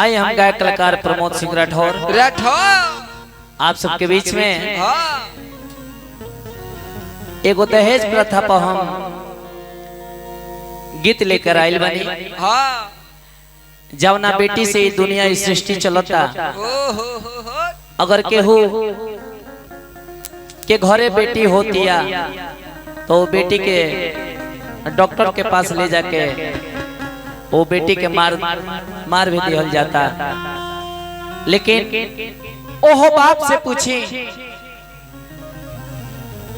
आइए हम गायक कलाकार प्रमोद सिंह राठौर आप सबके बीच में एगो दहेज प्रथा पर हम गीत लेकर आयल बनी। जवना बेटी से दुनिया इस सृष्टि चलता, अगर केहू के घरे बेटी होतिया तो बेटी के डॉक्टर के पास ले जाके वो बेटी के मार भी दिहल जाता। लेकिन ओहो बाप से पूछी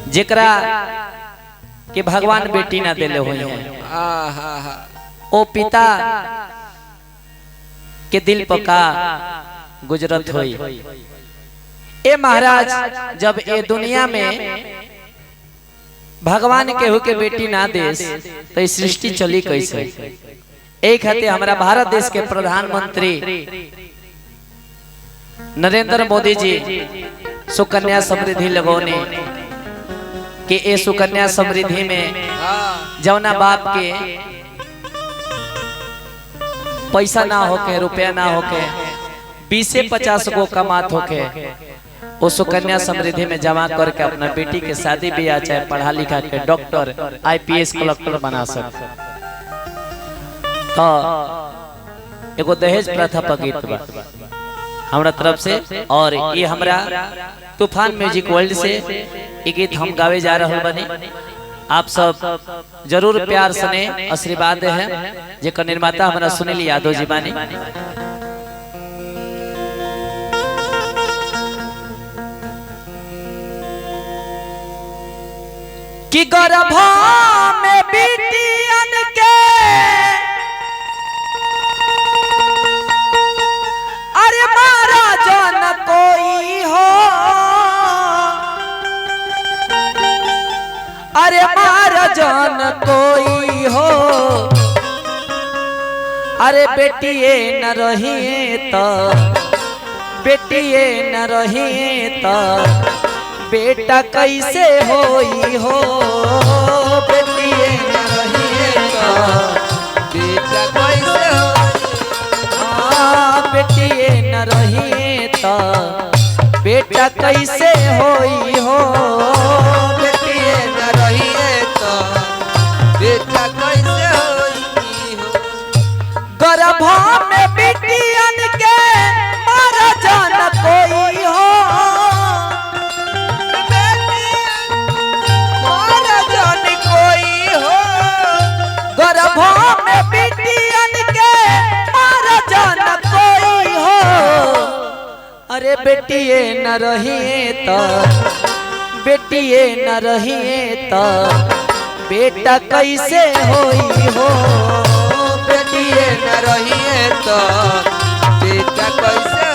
जेकरा कि भगवान बेटी ना दिले हुए हैं, ओ पिता के दिल पका गुजरत हुई। ए महाराज, जब ए दुनिया में भगवान केहू के बेटी ना देस तो इस सृष्टि चली कैसे? एक हते हमारा भारत देश के प्रधानमंत्री नरेंद्र मोदी जी सुकन्या समृद्धि लगौने कि ए सुकन्या समृद्धि में जवना बाप के पैसा ना होके, रुपया ना होके, 20 से 50 को कमात होके, वो सुकन्या समृद्धि में जमा करके अपना बेटी के शादी ब्याह चाहे पढ़ा लिखा के डॉक्टर, IPS, कलेक्टर बना सकते। तो एगो दहेज प्रथा पर गीत बा हमरा तरफ से, और ये हमरा तूफान म्यूजिक वर्ल्ड से ये गीत हम गावे जा रहे बनी। आप सब जरूर प्यार सने आशीर्वाद है, जेकर निर्माता हमारा सुनील यादव जी बानी। कि गर्भा में बिटियन के अरे मारा जन कोई हो, अरे मारा जन कोई हो, अरे बेटिए न रही तो, बेटिए न रही तो बेटा कैसे होई हो, बेटिए न रही तो बेटा कैसे होई, बेटिए न रही तो बेटा कैसे होई हो, बेटिए न रही तो बेटा कैसे होई हो। गर्भा में बिटियन के मारा जान कोई हो, मारा जान कोई हो, गर्भा में बिटियन के मारा जान कोई हो, अरे बेटिए न रही तो, बेटिए न रही तो बेटा कैसे होई हो, बेटिए न रही तो बेटा कैसे,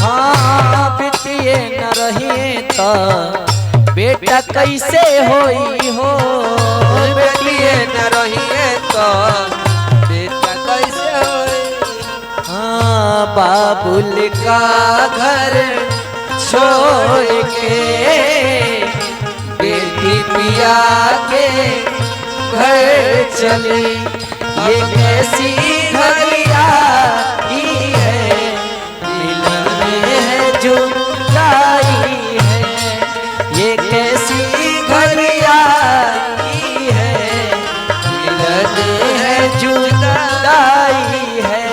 हाँ बेटिए न रही तो बेटा कैसे होई हो, बेटिए न रही तो बेटा कैसे होई। हाँ बाबुल का घर छोड़ के बेटी पिया के घर चली, ये कैसी घड़िया ही है, मिलन है जुदाई है, ये कैसी घड़िया ही है, मिलन है जुदाई है।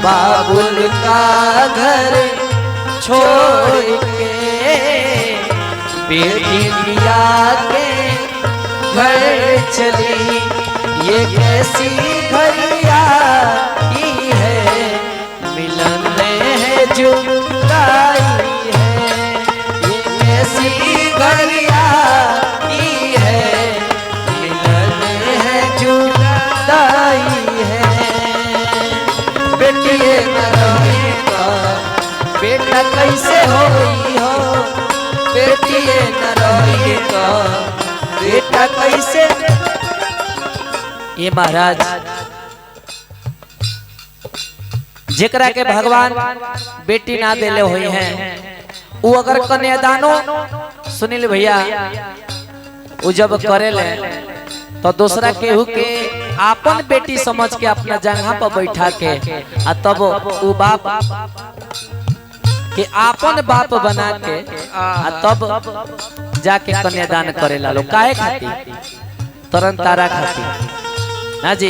बाबुल का घर छोड़ के बेटी पिया के घर चली, ये कैसी घड़िया ही है, मिलन है जुदाई है, ये कैसी घड़िया ही है, मिलन है जुदाई है। बेटिए न रही तो बेटा कैसे होई हो, बेटिए न रही तो बेटा कैसे। ये महाराज, जेकरा के भगवान बेटी ना देले हुई हैं, वो अगर कन्यादानो सुनील भैया वो जब करे ले तो दूसरा केहू के आपन बेटी समझ के अपना जगह पर बैठा के आ तब उ बाप के आपन बाप बना के आ तब जाके कन्यादान करेला लोग काहे खातिर तरन तारा खातिर ना जी।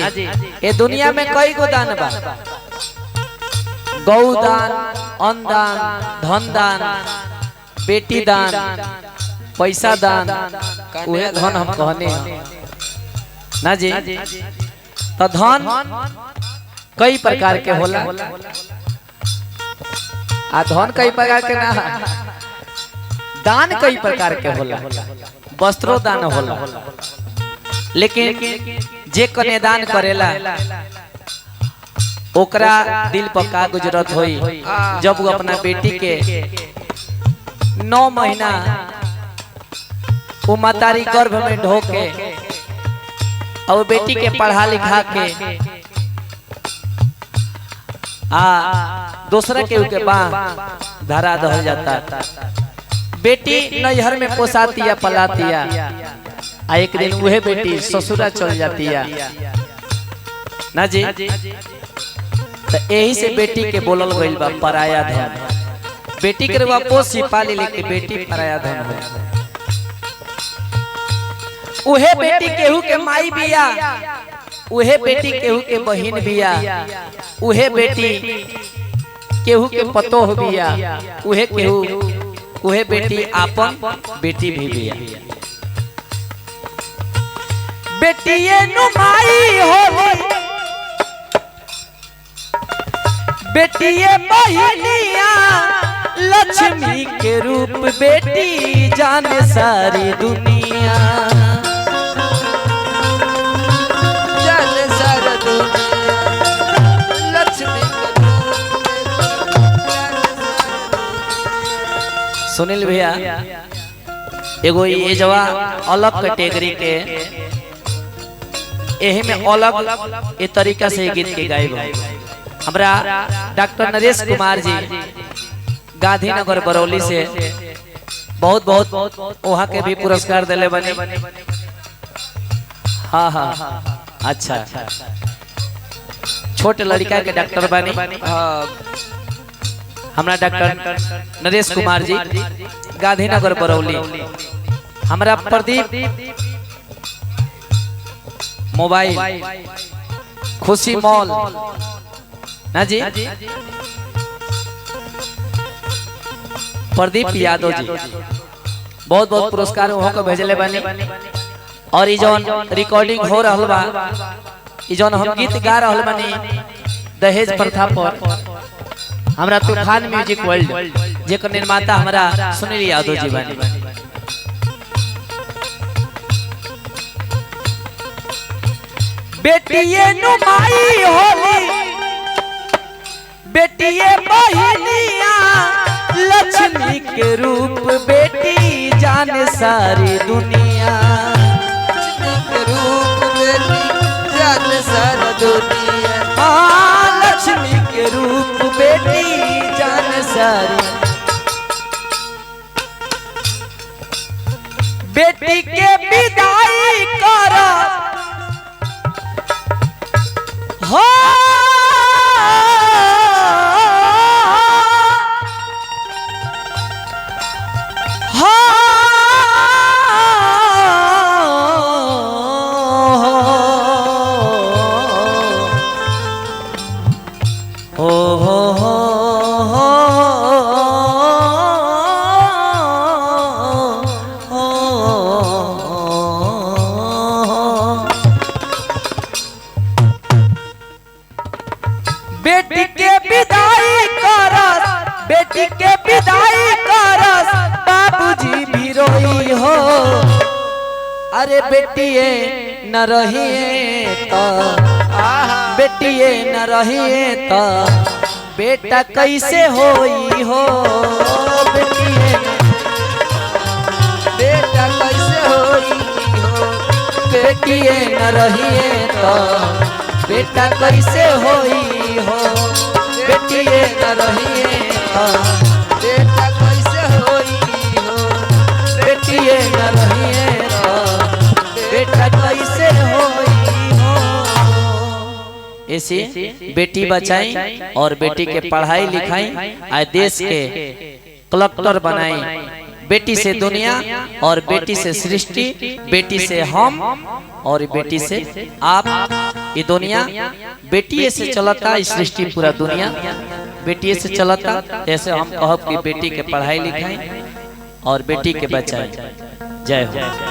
ये दुनिया में कई गो दान बा, गौ दान, अन्न दान, धन दान, बेटी दान, पैसा दान, उहे धन हम कहने ना जी। तो धन कई प्रकार के होला आ धन कई प्रकार के ना, दान कई प्रकार के होला, वस्त्रो दान होला। लेकिन जे कन्यादान करेला ओकरा दिल पर का गुजरत होई जब वो अपना बेटी के 9 महीना वो मातारी गर्भ में ढो के और बेटी के पढ़ा लिखा के दूसरा के बाह धरा दहल जाता। बेटी नैहर में पोसातिया पलातिया आ एक दिन वह बेटी ससुरा चल जाती है ना जी। तो यही से बेटी के बोलल गइल बा पराया धन। बेटी के रुआ पोसी पाली लेके बेटी पराया धन हो। उहे बेटी केहू के माई बिया, उहे बेटी केहू के बहिन बिया, उहे बेटी केहू के पतोह बिया, उहे बेटी आपन बेटी भी बिया। बेटिए नुमाई होली, बेटिए बहिनिया, लक्ष्मी के रूप बेटी जाने सारी दुनिया, जाने सारी दुनिया, लक्ष्मी के रूप। सुनील भैया एगो ये जवा अलग कैटेगरी के यही में अलग ये तरीका से गीत के गायब हमरा डॉक्टर नरेश कुमार जी गांधीनगर बरौली से बहुत बहुत वहाँ के भी पुरस्कार दिले बने। हाँ हाँ अच्छा छोटे लड़का के डॉक्टर बने हमरा डॉक्टर नरेश कुमार जी गांधीनगर बरौली। हमरा प्रदीप मोबाइल खुशी मॉल ना जी, प्रदीप यादव जी बहुत बहुत पुरस्कार वहाँ को भेजले बने। और ये जौन रिकॉर्डिंग हो रहा बा, ये जौन हम गीत गा रहा बनी दहेज प्रथा पर, हमरा तूफान म्यूजिक वर्ल्ड जेकर निर्माता हमरा सुनील यादव जी बने। बेटिए नुमाई होली, बेटिए बहिनिया, लक्ष्मी के रूप बेटी जाने सारी दुनिया, लक्ष्मी के रूप बेटी जाने सारी दुनिया, लक्ष्मी के रूप बेटी जाने सारी। बेटी के विदाई करो हो, बेटी के विदाई करस, बेटी के विदाई करस, बाबूजी भी रोई हो। अरे बेटिए न रहिए तो, बेटिए न रहिए तो बेटा कैसे होई हो। बेटिए बेटा कैसे होई हो, बेटिए न रहिए तो बेटा कैसे होई हो। बेटिए न रहिए तो बेटा कैसे होई हो, बेटिए न रहिए तो बेटा कैसे होई हो। ऐसी बेटी बचाई और बेटी के पढ़ाई लिखाई आए देश के कलेक्टर बनाई। बेटी से दुनिया और बेटी से सृष्टि, बेटी से हम और बेटी से आप। ये दुनिया बेटी से चलता, इस सृष्टि पूरा दुनिया बेटी से चलता। ऐसे हम कहब कि बेटी के पढ़ाई लिखाई और बेटी के बचाई। जय हो।